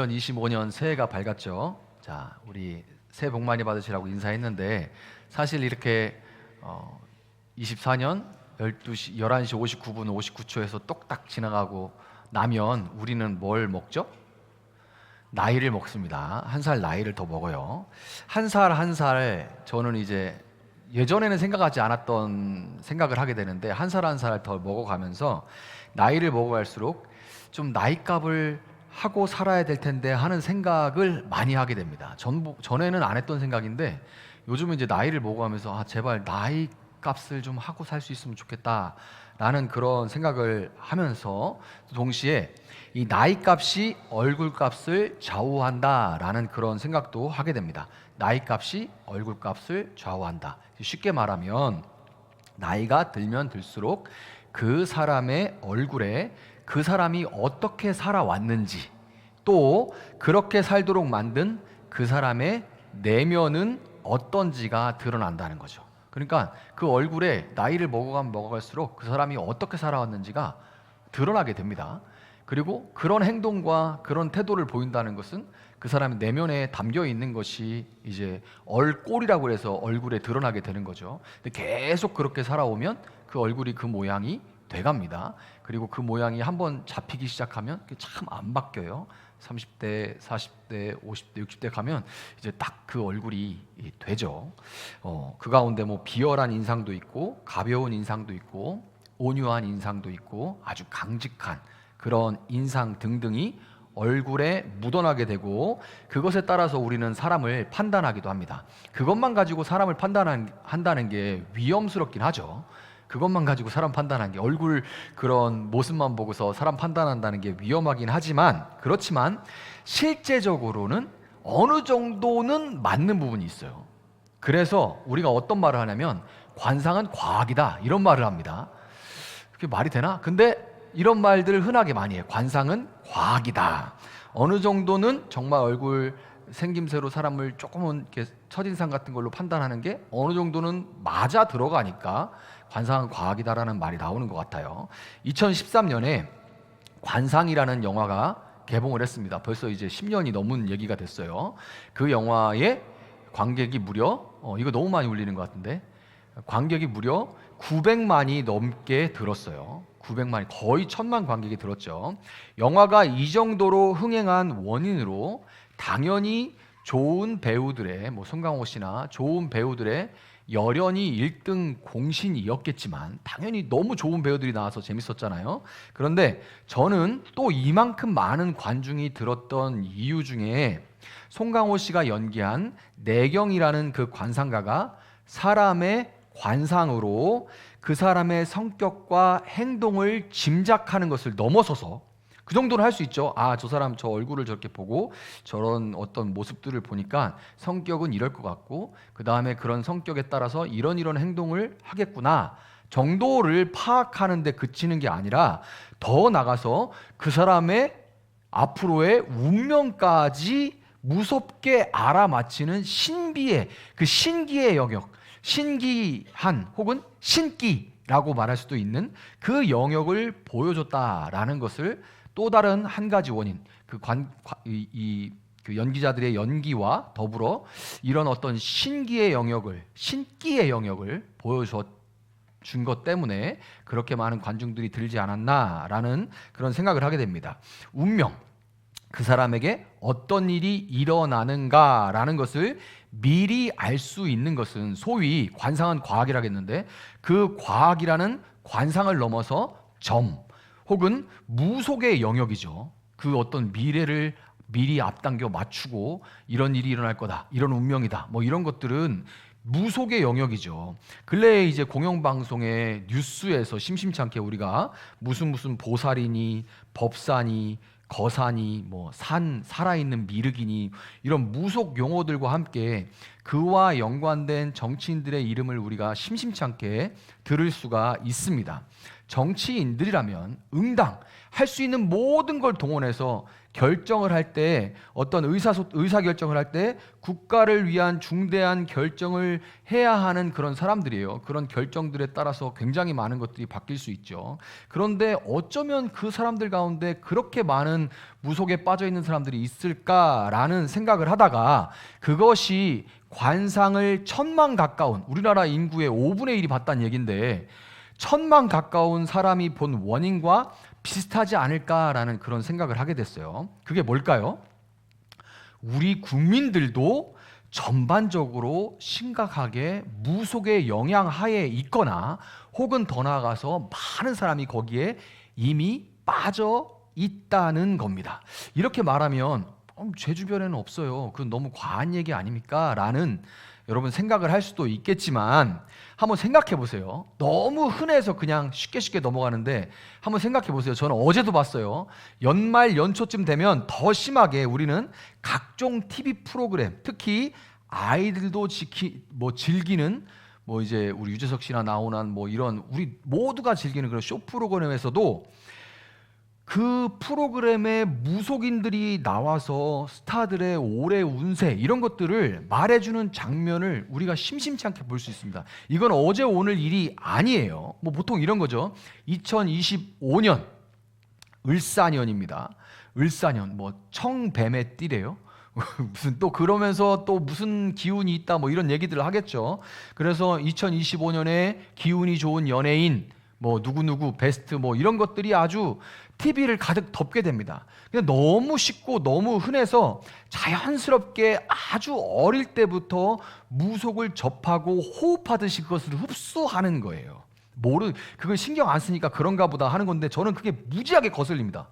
2025년 새해가 밝았죠. 자, 우리 새해 복 많이 받으시라고 인사했는데 사실 이렇게 24년 11시 59분 59초에서 똑딱 지나가고 나면 우리는 뭘 먹죠? 나이를 먹습니다. 한 살 나이를 더 먹어요. 한 살 한 살 저는 이제 예전에는 생각하지 않았던 생각을 하게 되는데 한 살 한 살 더 먹어가면서 나이를 먹어갈수록 좀 나이값을 하고 살아야 될 텐데 하는 생각을 많이 하게 됩니다. 전에는 안 했던 생각인데 요즘은 이제 나이를 먹어가면서 제발 나이 값을 좀 하고 살 수 있으면 좋겠다라는 그런 생각을 하면서 동시에 이 나이 값이 얼굴 값을 좌우한다라는 그런 생각도 하게 됩니다. 나이 값이 얼굴 값을 좌우한다. 쉽게 말하면 나이가 들면 들수록 그 사람의 얼굴에 그 사람이 어떻게 살아왔는지 또 그렇게 살도록 만든 그 사람의 내면은 어떤지가 드러난다는 거죠. 그러니까 그 얼굴에 나이를 먹어가면 먹어갈수록 그 사람이 어떻게 살아왔는지가 드러나게 됩니다. 그리고 그런 행동과 그런 태도를 보인다는 것은 그 사람의 내면에 담겨 있는 것이 이제 얼꼴이라고 해서 얼굴에 드러나게 되는 거죠. 근데 계속 그렇게 살아오면 그 얼굴이 그 모양이 돼갑니다. 그리고 그 모양이 한번 잡히기 시작하면 참 안 바뀌어요. 30대, 40대, 50대, 60대 가면 이제 딱 그 얼굴이 되죠. 그 가운데 뭐 비열한 인상도 있고 가벼운 인상도 있고 온유한 인상도 있고 아주 강직한 그런 인상 등등이 얼굴에 묻어나게 되고 그것에 따라서 우리는 사람을 판단하기도 합니다. 그것만 가지고 사람을 판단한다는 게 위험스럽긴 하죠. 그것만 가지고 사람 판단하는 게 얼굴 그런 모습만 보고서 사람 판단한다는 게 위험하긴 하지만 그렇지만 실제적으로는 어느 정도는 맞는 부분이 있어요. 그래서 우리가 어떤 말을 하냐면 관상은 과학이다 이런 말을 합니다. 그게 말이 되나? 근데 이런 말들을 흔하게 많이 해요. 관상은 과학이다. 어느 정도는 정말 얼굴 생김새로 사람을 조금은 이렇게 첫인상 같은 걸로 판단하는 게 어느 정도는 맞아 들어가니까 관상은 과학이다라는 말이 나오는 것 같아요. 2013년에 관상이라는 영화가 개봉을 했습니다. 벌써 이제 10년이 넘은 얘기가 됐어요. 그 영화의 관객이 무려 이거 너무 많이 울리는 것 같은데 관객이 무려 900만이 넘게 들었어요. 900만이 거의 1000만 관객이 들었죠. 영화가 이 정도로 흥행한 원인으로 당연히 좋은 배우들의 송강호 씨나 좋은 배우들의 열연이 1등 공신이었겠지만 당연히 너무 좋은 배우들이 나와서 재밌었잖아요. 그런데 저는 또 이만큼 많은 관중이 들었던 이유 중에 송강호 씨가 연기한 내경이라는 그 관상가가 사람의 관상으로 그 사람의 성격과 행동을 짐작하는 것을 넘어서서 그 정도는 할 수 있죠. 저 사람 저 얼굴을 저렇게 보고 저런 어떤 모습들을 보니까 성격은 이럴 것 같고 그 다음에 그런 성격에 따라서 이런 행동을 하겠구나 정도를 파악하는 데 그치는 게 아니라 더 나가서 그 사람의 앞으로의 운명까지 무섭게 알아맞히는 신비의 그 신기의 영역, 신기한 혹은 신기라고 말할 수도 있는 그 영역을 보여줬다라는 것을 또 다른 한 가지 원인, 그 연기자들의 연기와 더불어 이런 어떤 신기의 영역을 보여준 것 때문에 그렇게 많은 관중들이 들지 않았나라는 그런 생각을 하게 됩니다. 운명, 그 사람에게 어떤 일이 일어나는가라는 것을 미리 알 수 있는 것은 소위 관상은 과학이라겠는데 그 과학이라는 관상을 넘어서 혹은 무속의 영역이죠. 그 어떤 미래를 미리 앞당겨 맞추고 이런 일이 일어날 거다, 이런 운명이다, 이런 것들은 무속의 영역이죠. 근래에 이제 공영방송의 뉴스에서 심심치 않게 우리가 무슨 보살이니 법사니 거사니 살아있는 미륵이니 이런 무속 용어들과 함께 그와 연관된 정치인들의 이름을 우리가 심심치 않게 들을 수가 있습니다. 정치인들이라면 응당 할 수 있는 모든 걸 동원해서 결정을 할 때, 어떤 의사 결정을 할 때 국가를 위한 중대한 결정을 해야 하는 그런 사람들이에요. 그런 결정들에 따라서 굉장히 많은 것들이 바뀔 수 있죠. 그런데 어쩌면 그 사람들 가운데 그렇게 많은 무속에 빠져 있는 사람들이 있을까라는 생각을 하다가, 그것이 관상을 1000만 가까운, 우리나라 인구의 5분의 1이 봤다는 얘기인데 1000만 가까운 사람이 본 원인과 비슷하지 않을까라는 그런 생각을 하게 됐어요. 그게 뭘까요? 우리 국민들도 전반적으로 심각하게 무속의 영향 하에 있거나, 혹은 더 나아가서 많은 사람이 거기에 이미 빠져 있다는 겁니다. 이렇게 말하면 제 주변에는 없어요, 그건 너무 과한 얘기 아닙니까? 라는 여러분 생각을 할 수도 있겠지만, 한번 생각해 보세요. 너무 흔해서 그냥 쉽게 넘어가는데 한번 생각해 보세요. 저는 어제도 봤어요. 연말 연초쯤 되면 더 심하게 우리는 각종 TV 프로그램, 특히 아이들도 즐기는, 이제 우리 유재석 씨나 나오는 이런 우리 모두가 즐기는 그런 쇼 프로그램에서도 그 프로그램에 무속인들이 나와서 스타들의 올해 운세 이런 것들을 말해주는 장면을 우리가 심심치 않게 볼 수 있습니다. 이건 어제 오늘 일이 아니에요. 보통 이런 거죠. 2025년 을사년입니다. 을사년, 청뱀의 띠래요. 무슨 또 그러면서 또 무슨 기운이 있다 이런 얘기들을 하겠죠. 그래서 2025년에 기운이 좋은 연예인 누구누구 베스트 이런 것들이 아주 TV를 가득 덮게 됩니다. 그냥 너무 쉽고 너무 흔해서 자연스럽게 아주 어릴 때부터 무속을 접하고 호흡하듯이 그것을 흡수하는 거예요. 그걸 신경 안 쓰니까 그런가 보다 하는 건데, 저는 그게 무지하게 거슬립니다.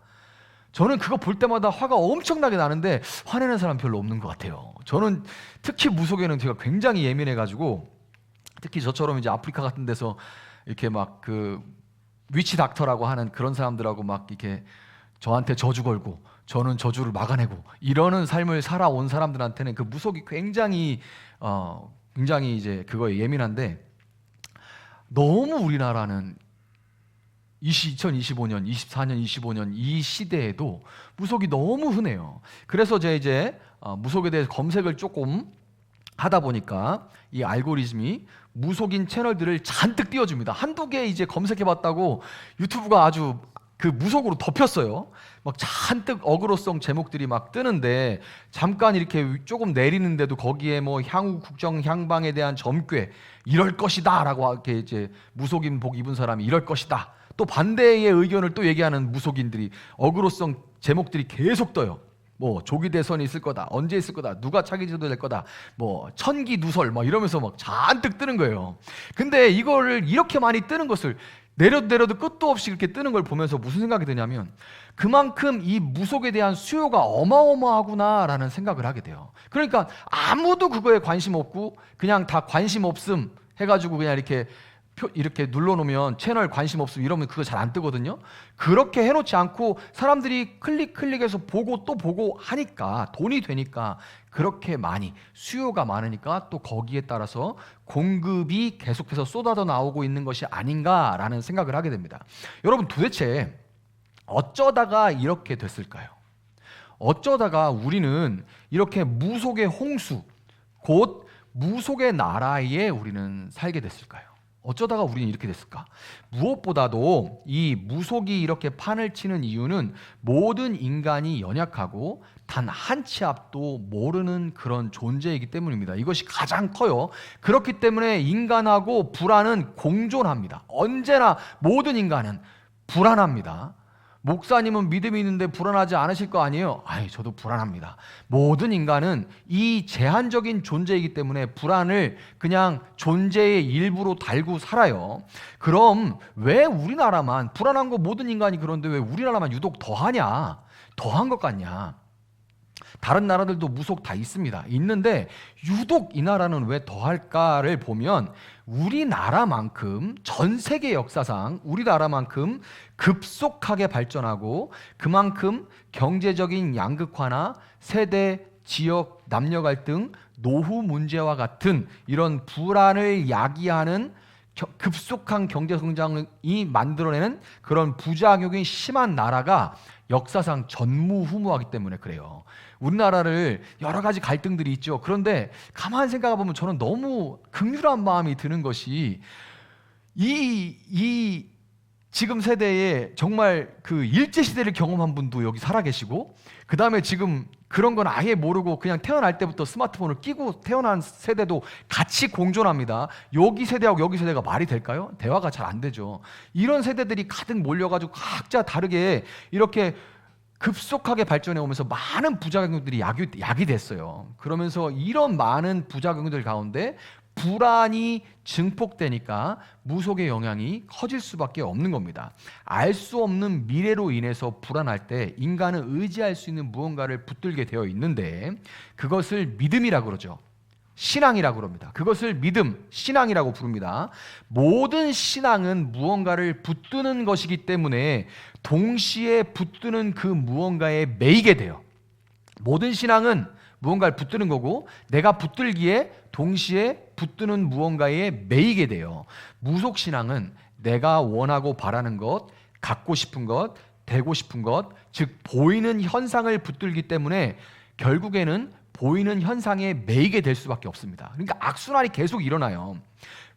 저는 그거 볼 때마다 화가 엄청나게 나는데 화내는 사람 별로 없는 것 같아요. 저는 특히 무속에는 제가 굉장히 예민해가지고, 특히 저처럼 이제 아프리카 같은 데서 이렇게 그 위치 닥터라고 하는 그런 사람들하고 이렇게 저한테 저주 걸고 저는 저주를 막아내고 이러는 삶을 살아온 사람들한테는 그 무속이 굉장히 이제 그거에 예민한데, 너무 우리나라는 2025년, 24년, 25년 이 시대에도 무속이 너무 흔해요. 그래서 제가 이제 무속에 대해서 검색을 조금 하다 보니까 이 알고리즘이 무속인 채널들을 잔뜩 띄워줍니다. 한두 개 이제 검색해봤다고 유튜브가 아주 그 무속으로 덮였어요. 잔뜩 어그로성 제목들이 뜨는데, 잠깐 이렇게 조금 내리는데도 거기에 향후 국정 향방에 대한 점괘 이럴 것이다 라고 이렇게 이제 무속인 복 입은 사람이 이럴 것이다, 또 반대의 의견을 또 얘기하는 무속인들이 어그로성 제목들이 계속 떠요. 조기 대선이 있을 거다, 언제 있을 거다, 누가 차기 지도 될 거다, 천기 누설 이러면서 잔뜩 뜨는 거예요. 근데 이거를 이렇게 많이 뜨는 것을 내려도 끝도 없이 이렇게 뜨는 걸 보면서 무슨 생각이 드냐면, 그만큼 이 무속에 대한 수요가 어마어마하구나라는 생각을 하게 돼요. 그러니까 아무도 그거에 관심 없고 그냥 다 관심 없음 해가지고 그냥 이렇게 눌러놓으면 채널 관심 없음 이러면 그거 잘 안 뜨거든요. 그렇게 해놓지 않고 사람들이 클릭해서 보고 또 보고 하니까, 돈이 되니까, 그렇게 많이 수요가 많으니까 또 거기에 따라서 공급이 계속해서 쏟아져 나오고 있는 것이 아닌가라는 생각을 하게 됩니다. 여러분, 도대체 어쩌다가 이렇게 됐을까요? 어쩌다가 우리는 이렇게 무속의 홍수, 곧 무속의 나라에 우리는 살게 됐을까요? 어쩌다가 우리는 이렇게 됐을까? 무엇보다도 이 무속이 이렇게 판을 치는 이유는 모든 인간이 연약하고 단 한 치 앞도 모르는 그런 존재이기 때문입니다. 이것이 가장 커요. 그렇기 때문에 인간하고 불안은 공존합니다. 언제나 모든 인간은 불안합니다. 목사님은 믿음이 있는데 불안하지 않으실 거 아니에요? 저도 불안합니다. 모든 인간은 이 제한적인 존재이기 때문에 불안을 그냥 존재의 일부로 달고 살아요. 그럼 왜 우리나라만, 불안한 거 모든 인간이 그런데 왜 우리나라만 유독 더하냐? 더한 것 같냐? 다른 나라들도 무속 다 있는데 유독 이 나라는 왜 더할까를 보면, 우리나라만큼 전 세계 역사상 우리나라만큼 급속하게 발전하고 그만큼 경제적인 양극화나 세대, 지역, 남녀 갈등, 노후 문제와 같은 이런 불안을 야기하는 급속한 경제 성장이 만들어내는 그런 부작용이 심한 나라가 역사상 전무후무하기 때문에 그래요. 우리나라를 여러 가지 갈등들이 있죠. 그런데 가만 생각해 보면 저는 너무 극률한 마음이 드는 것이 이 지금 세대에 정말 그 일제 시대를 경험한 분도 여기 살아 계시고, 그 다음에 지금 그런 건 아예 모르고 그냥 태어날 때부터 스마트폰을 끼고 태어난 세대도 같이 공존합니다. 여기 세대하고 여기 세대가 말이 될까요? 대화가 잘 안 되죠. 이런 세대들이 가득 몰려가지고 각자 다르게 이렇게 급속하게 발전해 오면서 많은 부작용들이 약이 됐어요. 그러면서 이런 많은 부작용들 가운데 불안이 증폭되니까 무속의 영향이 커질 수밖에 없는 겁니다. 알 수 없는 미래로 인해서 불안할 때 인간은 의지할 수 있는 무언가를 붙들게 되어 있는데 그것을 믿음이라고 그러죠. 신앙이라고 그럽니다. 그것을 믿음, 신앙이라고 부릅니다. 모든 신앙은 무언가를 붙드는 것이기 때문에 동시에 붙드는 그 무언가에 매이게 돼요. 모든 신앙은 무언가를 붙드는 거고 내가 붙들기에 동시에 붙드는 무언가에 매이게 돼요. 무속신앙은 내가 원하고 바라는 것, 갖고 싶은 것, 되고 싶은 것, 즉 보이는 현상을 붙들기 때문에 결국에는 보이는 현상에 매이게 될 수밖에 없습니다. 그러니까 악순환이 계속 일어나요.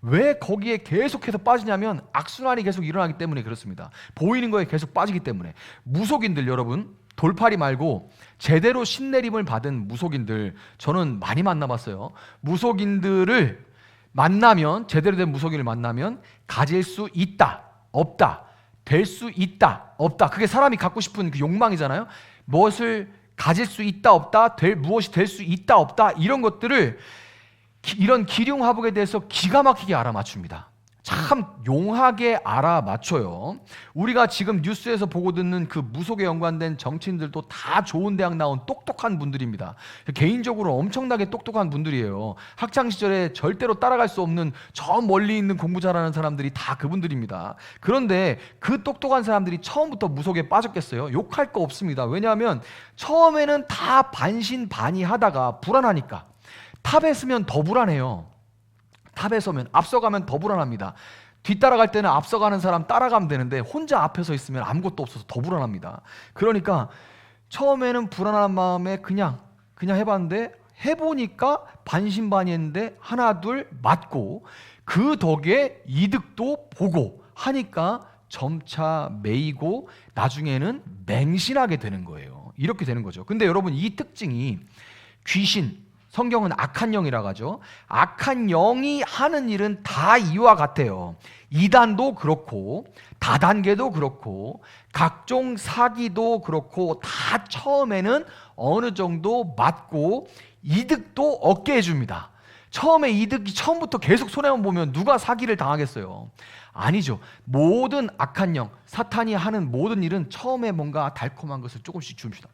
왜 거기에 계속해서 빠지냐면 악순환이 계속 일어나기 때문에 그렇습니다. 보이는 거에 계속 빠지기 때문에. 무속인들 여러분, 돌팔이 말고 제대로 신내림을 받은 무속인들 저는 많이 만나봤어요. 무속인들을 만나면, 제대로 된 무속인을 만나면 가질 수 있다, 없다, 될 수 있다, 없다. 그게 사람이 갖고 싶은 그 욕망이잖아요. 무엇을 가질 수 있다, 없다, 무엇이 될 수 있다, 없다, 이런 것들을 이런 기륭화복에 대해서 기가 막히게 알아맞춥니다. 참 용하게 알아맞춰요. 우리가 지금 뉴스에서 보고 듣는 그 무속에 연관된 정치인들도 다 좋은 대학 나온 똑똑한 분들입니다. 개인적으로 엄청나게 똑똑한 분들이에요. 학창시절에 절대로 따라갈 수 없는 저 멀리 있는 공부 잘하는 사람들이 다 그분들입니다. 그런데 그 똑똑한 사람들이 처음부터 무속에 빠졌겠어요? 욕할 거 없습니다. 왜냐하면 처음에는 다 반신반의하다가 불안하니까. 탑에 서면 더 불안해요. 탑에 서면, 앞서가면 더 불안합니다. 뒤따라갈 때는 앞서가는 사람 따라가면 되는데 혼자 앞에 서 있으면 아무것도 없어서 더 불안합니다. 그러니까 처음에는 불안한 마음에 그냥 해봤는데 해보니까 반신반의했는데 하나 둘 맞고 그 덕에 이득도 보고 하니까 점차 매이고 나중에는 맹신하게 되는 거예요. 이렇게 되는 거죠. 근데 여러분 이 특징이 귀신, 성경은 악한 영이라고 하죠. 악한 영이 하는 일은 다 이와 같아요. 이단도 그렇고 다단계도 그렇고 각종 사기도 그렇고 다 처음에는 어느 정도 맞고 이득도 얻게 해줍니다. 처음에 이득이 처음부터 계속 손해만 보면 누가 사기를 당하겠어요? 아니죠. 모든 악한 영, 사탄이 하는 모든 일은 처음에 뭔가 달콤한 것을 조금씩 줍니다.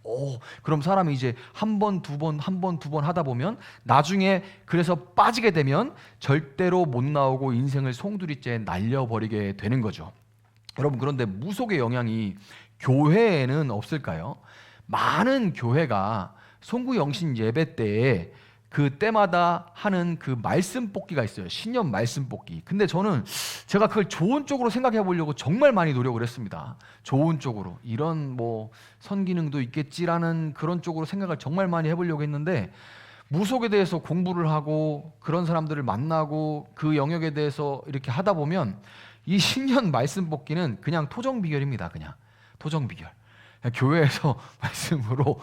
그럼 사람이 이제 한 번, 두 번 하다 보면 나중에 그래서 빠지게 되면 절대로 못 나오고 인생을 송두리째 날려버리게 되는 거죠. 여러분, 그런데 무속의 영향이 교회에는 없을까요? 많은 교회가 송구영신 예배 때에 그 때마다 하는 그 말씀 뽑기가 있어요. 신년 말씀 뽑기. 근데 저는 제가 그걸 좋은 쪽으로 생각해 보려고 정말 많이 노력을 했습니다. 좋은 쪽으로. 이런 뭐 선기능도 있겠지라는 그런 쪽으로 생각을 정말 많이 해보려고 했는데 무속에 대해서 공부를 하고 그런 사람들을 만나고 그 영역에 대해서 이렇게 하다 보면 이 신년 말씀 뽑기는 그냥 토정 비결입니다. 그냥 토정 비결. 교회에서 말씀으로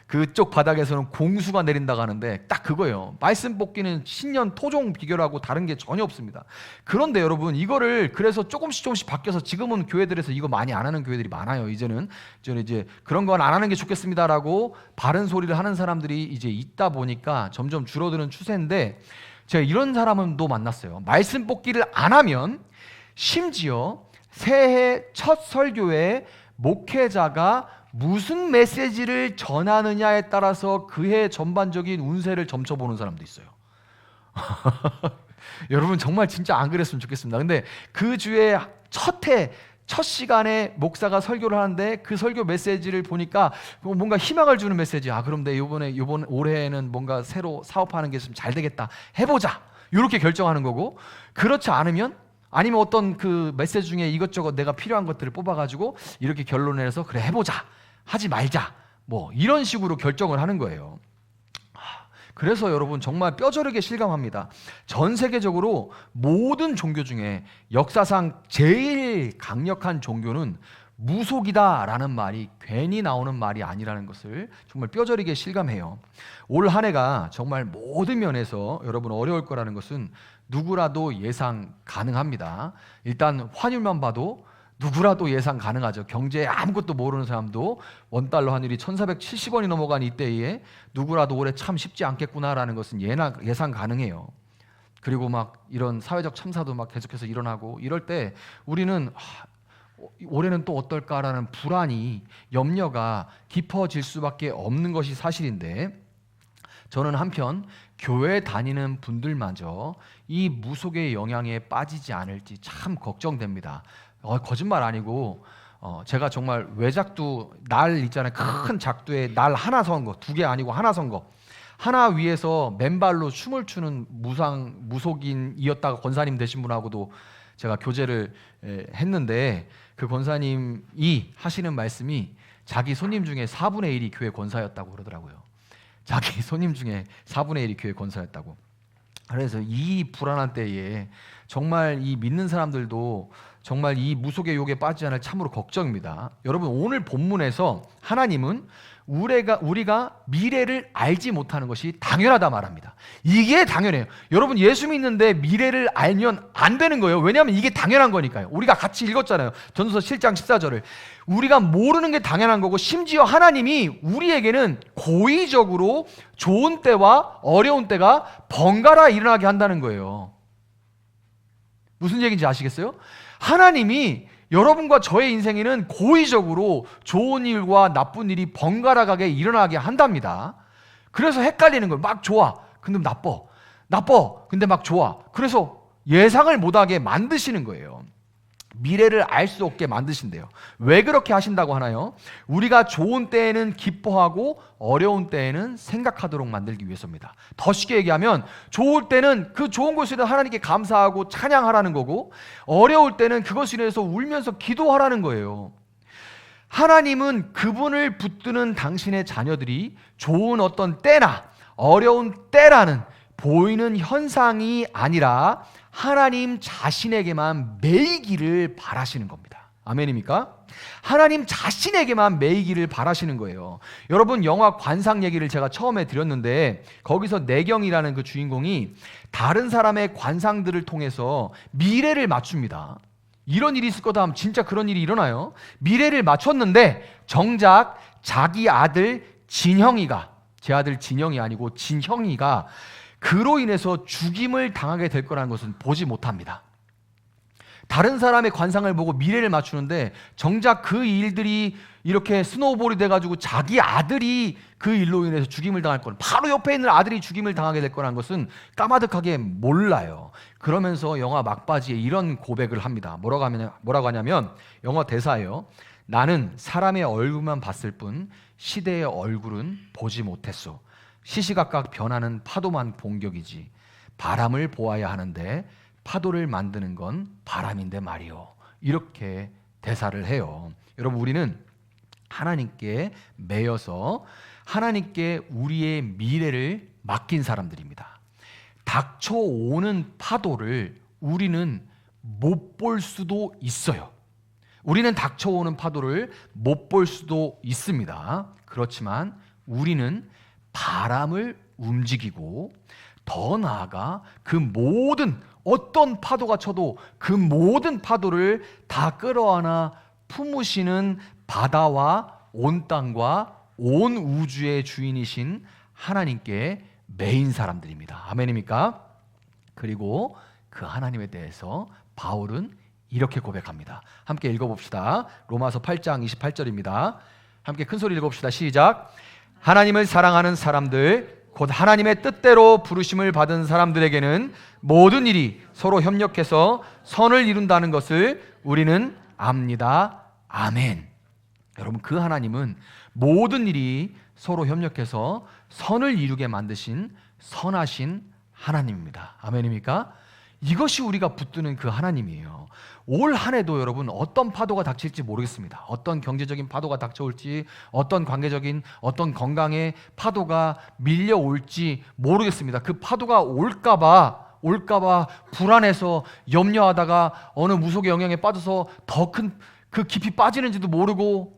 그쪽 바닥에서는 공수가 내린다고 하는데 딱 그거예요. 말씀 뽑기는 신년 토종 비결하고 다른 게 전혀 없습니다. 그런데 여러분 이거를 그래서 조금씩 바뀌어서 지금은 교회들에서 이거 많이 안 하는 교회들이 많아요. 이제는 이제 그런 건 안 하는 게 좋겠습니다라고 바른 소리를 하는 사람들이 이제 있다 보니까 점점 줄어드는 추세인데 제가 이런 사람은 또 만났어요. 말씀 뽑기를 안 하면 심지어 새해 첫 설교에 목회자가 무슨 메시지를 전하느냐에 따라서 그해 전반적인 운세를 점쳐보는 사람도 있어요. 여러분 정말 진짜 안 그랬으면 좋겠습니다. 근데 그 주에 첫 시간에 목사가 설교를 하는데 그 설교 메시지를 보니까 뭔가 희망을 주는 메시지. 그럼 내 이번 올해에는 뭔가 새로 사업하는 게 좀 잘 되겠다. 해보자. 이렇게 결정하는 거고, 그렇지 않으면 아니면 어떤 그 메시지 중에 이것저것 내가 필요한 것들을 뽑아가지고 이렇게 결론을 내서 그래 해보자, 하지 말자, 뭐 이런 식으로 결정을 하는 거예요. 그래서 여러분 정말 뼈저리게 실감합니다. 전 세계적으로 모든 종교 중에 역사상 제일 강력한 종교는 무속이다라는 말이 괜히 나오는 말이 아니라는 것을 정말 뼈저리게 실감해요. 올 한 해가 정말 모든 면에서 여러분 어려울 거라는 것은 누구라도 예상 가능합니다. 일단 환율만 봐도 누구라도 예상 가능하죠. 경제에 아무것도 모르는 사람도 원달러 환율이 1470원이 넘어간 이때에 누구라도 올해 참 쉽지 않겠구나라는 것은 예상 가능해요. 그리고 막 이런 사회적 참사도 막 계속해서 일어나고 이럴 때 우리는 올해는 또 어떨까라는 불안이, 염려가 깊어질 수밖에 없는 것이 사실인데, 저는 한편 교회 다니는 분들마저 이 무속의 영향에 빠지지 않을지 참 걱정됩니다. 거짓말 아니고 제가 정말 외작두 날 있잖아요. 큰 작두에 날 하나 선 거, 2개 아니고 하나 선 거, 하나 위에서 맨발로 춤을 추는 무속인이었다가 권사님 되신 분하고도 제가 교제를 했는데, 그 권사님이 하시는 말씀이 자기 손님 중에 4분의 1이 교회 권사였다고 그러더라고요. 자기 손님 중에 4분의 1이 교회 권사였다고. 그래서 이 불안한 때에 정말 이 믿는 사람들도 정말 이 무속의 욕에 빠지지 않을 참으로 걱정입니다. 여러분, 오늘 본문에서 하나님은 우리가 미래를 알지 못하는 것이 당연하다 말합니다. 이게 당연해요. 여러분, 예수 믿는데 미래를 알면 안 되는 거예요. 왜냐하면 이게 당연한 거니까요. 우리가 같이 읽었잖아요. 전도서 7장 14절을. 우리가 모르는 게 당연한 거고, 심지어 하나님이 우리에게는 고의적으로 좋은 때와 어려운 때가 번갈아 일어나게 한다는 거예요. 무슨 얘기인지 아시겠어요? 하나님이 여러분과 저의 인생에는 고의적으로 좋은 일과 나쁜 일이 번갈아 가게 일어나게 한답니다. 그래서 헷갈리는 거예요. 막 좋아, 근데 나빠. 근데 막 좋아. 그래서 예상을 못하게 만드시는 거예요. 미래를 알 수 없게 만드신대요. 왜 그렇게 하신다고 하나요? 우리가 좋은 때에는 기뻐하고 어려운 때에는 생각하도록 만들기 위해서입니다. 더 쉽게 얘기하면 좋을 때는 그 좋은 것에 대해 하나님께 감사하고 찬양하라는 거고, 어려울 때는 그것에 대해서 울면서 기도하라는 거예요. 하나님은 그분을 붙드는 당신의 자녀들이 좋은 어떤 때나 어려운 때라는 보이는 현상이 아니라 하나님 자신에게만 매이기를 바라시는 겁니다. 아멘입니까? 하나님 자신에게만 매이기를 바라시는 거예요. 여러분, 영화 관상 얘기를 제가 처음에 드렸는데, 거기서 내경이라는 그 주인공이 다른 사람의 관상들을 통해서 미래를 맞춥니다. 이런 일이 있을 거다 하면 진짜 그런 일이 일어나요. 미래를 맞췄는데 정작 자기 아들 진형이가, 제 아들 진영이 아니고 진형이가 그로 인해서 죽임을 당하게 될 거라는 것은 보지 못합니다. 다른 사람의 관상을 보고 미래를 맞추는데 정작 그 일들이 이렇게 스노우볼이 돼가지고 자기 아들이 그 일로 인해서 죽임을 당할 거는, 바로 옆에 있는 아들이 죽임을 당하게 될 거라는 것은 까마득하게 몰라요. 그러면서 영화 막바지에 이런 고백을 합니다. 뭐라고 하냐면, 영화 대사예요. 나는 사람의 얼굴만 봤을 뿐 시대의 얼굴은 보지 못했소. 시시각각 변하는 파도만 본 격이지. 바람을 보아야 하는데 파도를 만드는 건 바람인데 말이요. 이렇게 대사를 해요. 여러분, 우리는 하나님께 매여서 하나님께 우리의 미래를 맡긴 사람들입니다. 닥쳐오는 파도를 우리는 못 볼 수도 있어요. 우리는 닥쳐오는 파도를 못 볼 수도 있습니다. 그렇지만 우리는 바람을 움직이고, 더 나아가 그 모든 어떤 파도가 쳐도 그 모든 파도를 다 끌어안아 품으시는 바다와 온 땅과 온 우주의 주인이신 하나님께 매인 사람들입니다. 아멘입니까? 그리고 그 하나님에 대해서 바울은 이렇게 고백합니다. 함께 읽어봅시다. 로마서 8장 28절입니다. 함께 큰 소리 읽어봅시다. 시작. 하나님을 사랑하는 사람들, 곧 하나님의 뜻대로 부르심을 받은 사람들에게는 모든 일이 서로 협력해서 선을 이룬다는 것을 우리는 압니다. 아멘. 여러분, 그 하나님은 모든 일이 서로 협력해서 선을 이루게 만드신 선하신 하나님입니다. 아멘입니까? 이것이 우리가 붙드는 그 하나님이에요. 올 한 해도 여러분 어떤 파도가 닥칠지 모르겠습니다. 어떤 경제적인 파도가 닥쳐올지, 어떤 관계적인, 어떤 건강의 파도가 밀려올지 모르겠습니다. 그 파도가 올까봐 불안해서 염려하다가 어느 무속의 영향에 빠져서 더 큰 그 깊이 빠지는지도 모르고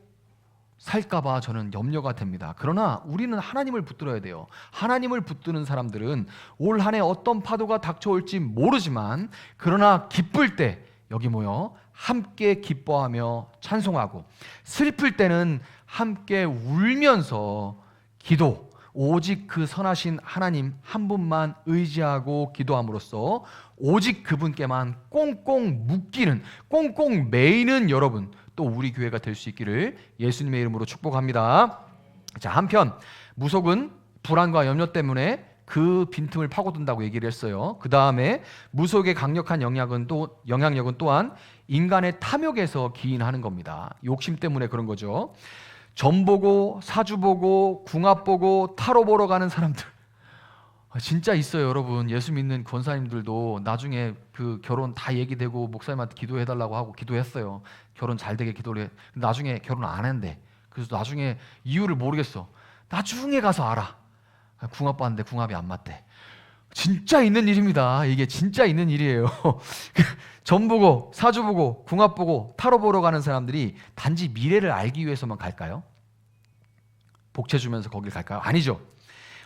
살까봐 저는 염려가 됩니다. 그러나 우리는 하나님을 붙들어야 돼요. 하나님을 붙드는 사람들은 올 한 해 어떤 파도가 닥쳐올지 모르지만 그러나 기쁠 때 여기 모여 함께 기뻐하며 찬송하고, 슬플 때는 함께 울면서 기도, 오직 그 선하신 하나님 한 분만 의지하고 기도함으로써 오직 그분께만 꽁꽁 묶이는, 꽁꽁 매이는 여러분, 또 우리 교회가 될 수 있기를 예수님의 이름으로 축복합니다. 자, 한편 무속은 불안과 염려 때문에 그 빈틈을 파고든다고 얘기를 했어요. 그 다음에 무속의 강력한 영향력은 또한 인간의 탐욕에서 기인하는 겁니다. 욕심 때문에 그런 거죠. 점 보고 사주 보고 궁합 보고 타로 보러 가는 사람들 진짜 있어요, 여러분. 예수 믿는 권사님들도 나중에 그 결혼 다 얘기되고 목사님한테 기도해달라고 하고 기도했어요. 결혼 잘 되게 기도를 해. 나중에 결혼 안 한대. 그래서 나중에 이유를 모르겠어. 나중에 가서 알아. 궁합 봤는데 궁합이 안 맞대. 진짜 있는 일입니다. 이게 진짜 있는 일이에요. 점 보고 사주 보고 궁합 보고 타로 보러 가는 사람들이 단지 미래를 알기 위해서만 갈까요? 복채 주면서 거길 갈까요? 아니죠.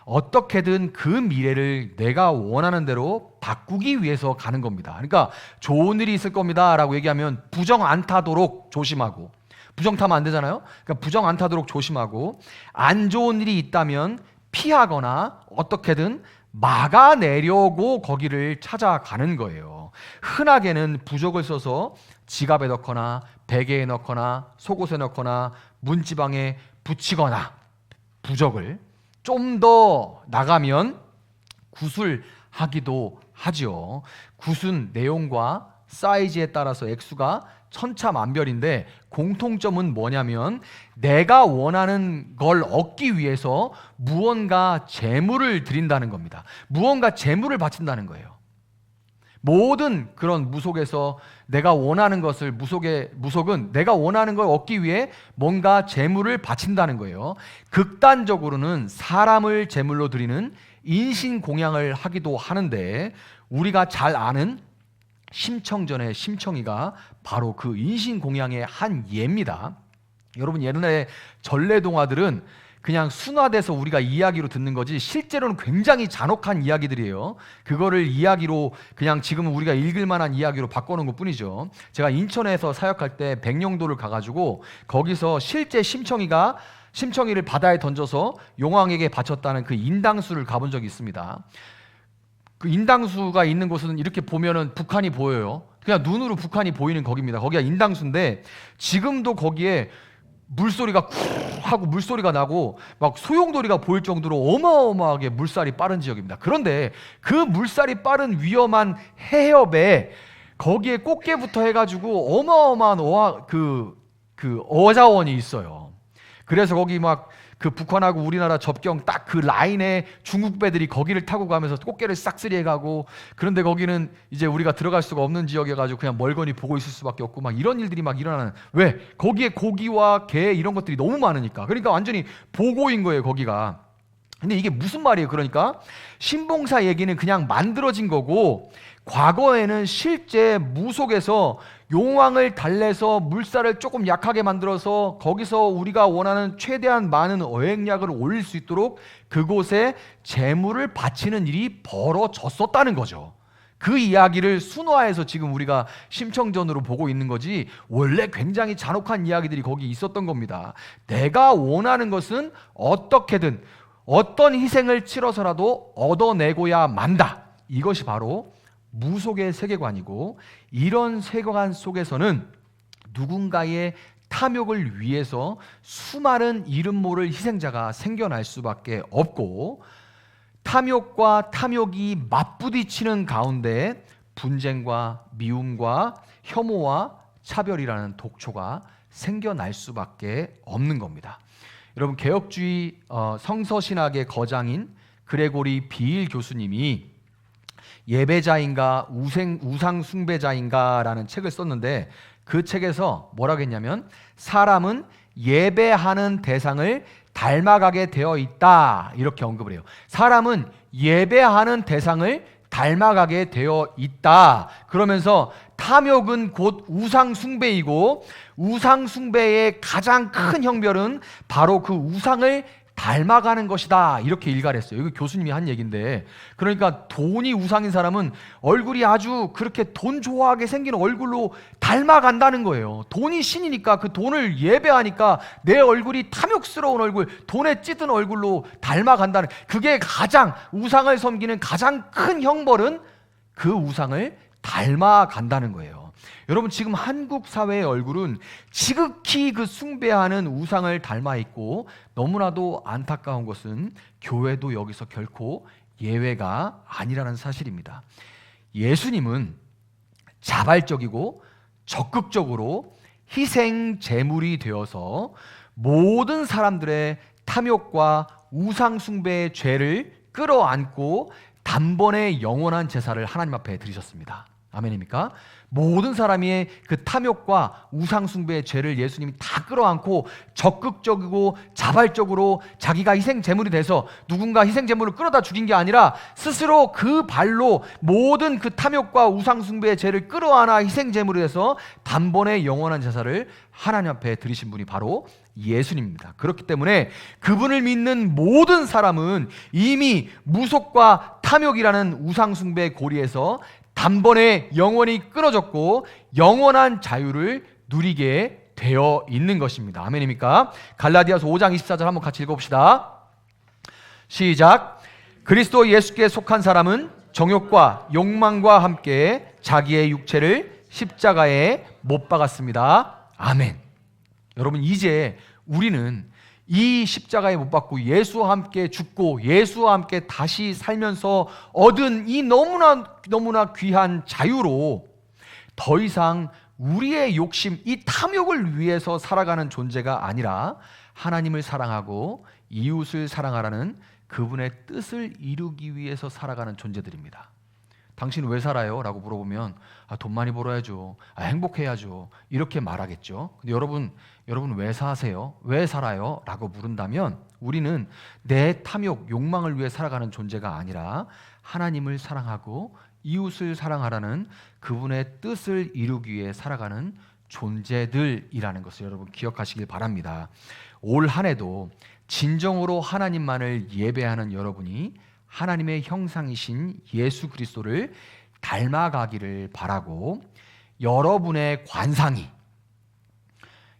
어떻게든 그 미래를 내가 원하는 대로 바꾸기 위해서 가는 겁니다. 그러니까 좋은 일이 있을 겁니다 라고 얘기하면 부정 안 타도록 조심하고, 부정 타면 안 되잖아요. 그러니까 부정 안 타도록 조심하고, 안 좋은 일이 있다면 피하거나 어떻게든 막아내려고 거기를 찾아가는 거예요. 흔하게는 부적을 써서 지갑에 넣거나 베개에 넣거나 속옷에 넣거나 문지방에 붙이거나, 부적을 좀 더 나가면 구술하기도 하죠. 굿은 내용과 사이즈에 따라서 액수가 천차만별인데 공통점은 뭐냐면 내가 원하는 걸 얻기 위해서 무언가 재물을 드린다는 겁니다. 무언가 재물을 바친다는 거예요. 모든 그런 무속에서 내가 원하는 것을, 무속은 내가 원하는 걸 얻기 위해 뭔가 재물을 바친다는 거예요. 극단적으로는 사람을 재물로 드리는 인신공양을 하기도 하는데, 우리가 잘 아는 심청전의 심청이가 바로 그 인신공양의 한 예입니다. 여러분, 옛날에 전래동화들은 그냥 순화돼서 우리가 이야기로 듣는 거지 실제로는 굉장히 잔혹한 이야기들이에요. 그거를 이야기로 그냥 지금은 우리가 읽을 만한 이야기로 바꿔놓은 것 뿐이죠. 제가 인천에서 사역할 때 백령도를 가가지고 거기서 실제 심청이를 바다에 던져서 용왕에게 바쳤다는 그 인당수를 가본 적이 있습니다. 그 인당수가 있는 곳은 이렇게 보면은 북한이 보여요. 그냥 눈으로 북한이 보이는 거기입니다. 거기가 인당수인데 지금도 거기에 물소리가 쿵 하고 물소리가 나고 막 소용돌이가 보일 정도로 어마어마하게 물살이 빠른 지역입니다. 그런데 그 물살이 빠른 위험한 해협에 거기에 꽃게부터 해가지고 어마어마한 어자원이 있어요. 그래서 거기 막 그 북한하고 우리나라 접경 딱 그 라인에 중국 배들이 거기를 타고 가면서 꽃게를 싹쓸이해 가고, 그런데 거기는 이제 우리가 들어갈 수가 없는 지역이어 가지고 그냥 멀거니 보고 있을 수밖에 없고 막 이런 일들이 막 일어나는. 왜? 거기에 고기와 게 이런 것들이 너무 많으니까. 그러니까 완전히 보고인 거예요, 거기가. 근데 이게 무슨 말이에요? 그러니까 신봉사 얘기는 그냥 만들어진 거고, 과거에는 실제 무속에서 용왕을 달래서 물살을 조금 약하게 만들어서 거기서 우리가 원하는 최대한 많은 어획량을 올릴 수 있도록 그곳에 재물을 바치는 일이 벌어졌었다는 거죠. 그 이야기를 순화해서 지금 우리가 심청전으로 보고 있는 거지, 원래 굉장히 잔혹한 이야기들이 거기 있었던 겁니다. 내가 원하는 것은 어떻게든 어떤 희생을 치러서라도 얻어내고야 만다. 이것이 바로 무속의 세계관이고, 이런 세계관 속에서는 누군가의 탐욕을 위해서 수많은 이름 모를 희생자가 생겨날 수밖에 없고, 탐욕과 탐욕이 맞부딪히는 가운데 분쟁과 미움과 혐오와 차별이라는 독초가 생겨날 수밖에 없는 겁니다. 여러분, 개혁주의 성서신학의 거장인 그레고리 비일 교수님이 예배자인가 우상 숭배자인가라는 책을 썼는데 그 책에서 뭐라고 했냐면 사람은 예배하는 대상을 닮아가게 되어 있다 이렇게 언급을 해요. 사람은 예배하는 대상을 닮아가게 되어 있다. 그러면서 탐욕은 곧 우상 숭배이고 우상 숭배의 가장 큰 형벌은 바로 그 우상을 닮아가는 것이다 이렇게 일갈했어요. 이거 교수님이 한 얘기인데, 그러니까 돈이 우상인 사람은 얼굴이 아주 그렇게 돈 좋아하게 생긴 얼굴로 닮아간다는 거예요. 돈이 신이니까 그 돈을 예배하니까 내 얼굴이 탐욕스러운 얼굴, 돈에 찌든 얼굴로 닮아간다는, 그게 가장 우상을 섬기는 가장 큰 형벌은 그 우상을 닮아간다는 거예요. 여러분, 지금 한국 사회의 얼굴은 지극히 그 숭배하는 우상을 닮아 있고, 너무나도 안타까운 것은 교회도 여기서 결코 예외가 아니라는 사실입니다. 예수님은 자발적이고 적극적으로 희생 제물이 되어서 모든 사람들의 탐욕과 우상 숭배의 죄를 끌어안고 단번에 영원한 제사를 하나님 앞에 드리셨습니다. 아멘입니까? 모든 사람의 그 탐욕과 우상 숭배의 죄를 예수님이 다 끌어안고 적극적이고 자발적으로 자기가 희생 제물이 돼서 누군가 희생 제물을 끌어다 죽인 게 아니라 스스로 그 발로 모든 그 탐욕과 우상 숭배의 죄를 끌어안아 희생 제물이 돼서 단번에 영원한 제사를 하나님 앞에 드리신 분이 바로 예수님입니다. 그렇기 때문에 그분을 믿는 모든 사람은 이미 무속과 탐욕이라는 우상 숭배의 고리에서 단번에 영원히 끊어졌고 영원한 자유를 누리게 되어 있는 것입니다. 아멘입니까? 갈라디아서 5장 24절 한번 같이 읽어봅시다. 시작. 그리스도 예수께 속한 사람은 정욕과 욕망과 함께 자기의 육체를 십자가에 못 박았습니다. 아멘. 여러분, 이제 우리는 이 십자가에 못 박고 예수와 함께 죽고 예수와 함께 다시 살면서 얻은 이 너무나 귀한 자유로 더 이상 우리의 욕심, 이 탐욕을 위해서 살아가는 존재가 아니라 하나님을 사랑하고 이웃을 사랑하라는 그분의 뜻을 이루기 위해서 살아가는 존재들입니다. 당신 왜 살아요? 라고 물어보면 돈 많이 벌어야죠. 행복해야죠. 이렇게 말하겠죠. 근데 여러분 왜 사세요? 왜 살아요? 라고 물은다면 우리는 내 탐욕, 욕망을 위해 살아가는 존재가 아니라 하나님을 사랑하고 이웃을 사랑하라는 그분의 뜻을 이루기 위해 살아가는 존재들이라는 것을 여러분 기억하시길 바랍니다. 올 한 해도 진정으로 하나님만을 예배하는 여러분이 하나님의 형상이신 예수 그리스도를 닮아가기를 바라고, 여러분의 관상이,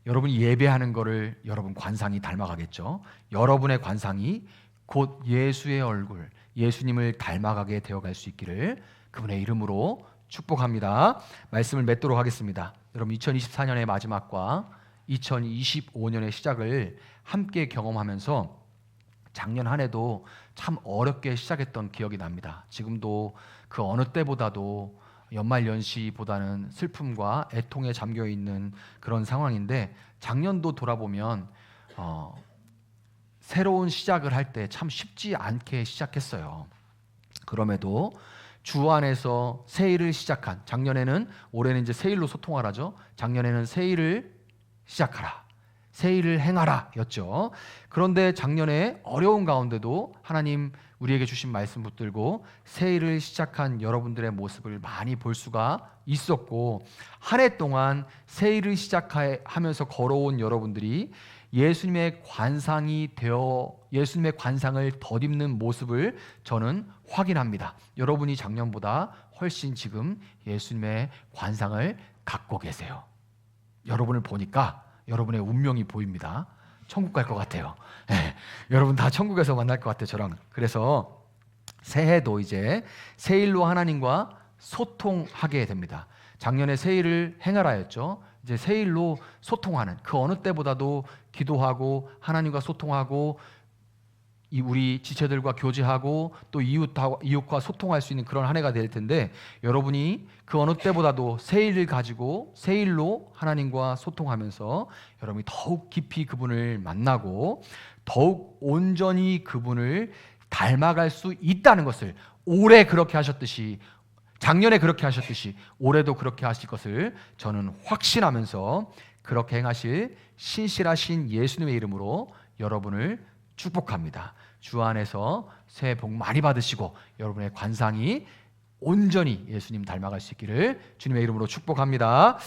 여러분이 예배하는 거를 여러분 관상이 닮아가겠죠. 여러분의 관상이 곧 예수의 얼굴, 예수님을 닮아가게 되어갈 수 있기를 그분의 이름으로 축복합니다. 말씀을 맺도록 하겠습니다. 여러분, 2024년의 마지막과 2025년의 시작을 함께 경험하면서 작년 한 해도 참 어렵게 시작했던 기억이 납니다. 지금도 그 어느 때보다도 연말연시보다는 슬픔과 애통에 잠겨있는 그런 상황인데, 작년도 돌아보면 새로운 시작을 할 때 참 쉽지 않게 시작했어요. 그럼에도 주 안에서 새 일을 시작한, 작년에는, 올해는 이제 새 일로 소통하라죠. 작년에는 새 일을 시작하라, 새 일을 행하라 였죠. 그런데 작년에 어려운 가운데도 하나님 우리에게 주신 말씀 붙들고 새 일을 시작한 여러분들의 모습을 많이 볼 수가 있었고, 한 해 동안 새 일을 시작하면서 걸어온 여러분들이 예수님의 관상이 되어 예수님의 관상을 덧입는 모습을 저는 확인합니다. 여러분이 작년보다 훨씬 지금 예수님의 관상을 갖고 계세요. 여러분을 보니까 여러분의 운명이 보입니다. 천국 갈 것 같아요. 네, 여러분 다 천국에서 만날 것 같아요, 저랑. 그래서 새해도 이제 새 일로 하나님과 소통하게 됩니다. 작년에 새 일을 행하라였죠. 이제 새 일로 소통하는, 그 어느 때보다도 기도하고 하나님과 소통하고 우리 지체들과 교제하고 또 이웃과 소통할 수 있는 그런 한 해가 될 텐데, 여러분이 그 어느 때보다도 새 일을 가지고 새 일로 하나님과 소통하면서 여러분이 더욱 깊이 그분을 만나고 더욱 온전히 그분을 닮아갈 수 있다는 것을, 올해 그렇게 하셨듯이, 작년에 그렇게 하셨듯이 올해도 그렇게 하실 것을 저는 확신하면서 그렇게 행하실 신실하신 예수님의 이름으로 여러분을 축복합니다. 주 안에서 새해 복 많이 받으시고 여러분의 관상이 온전히 예수님 닮아갈 수 있기를 주님의 이름으로 축복합니다.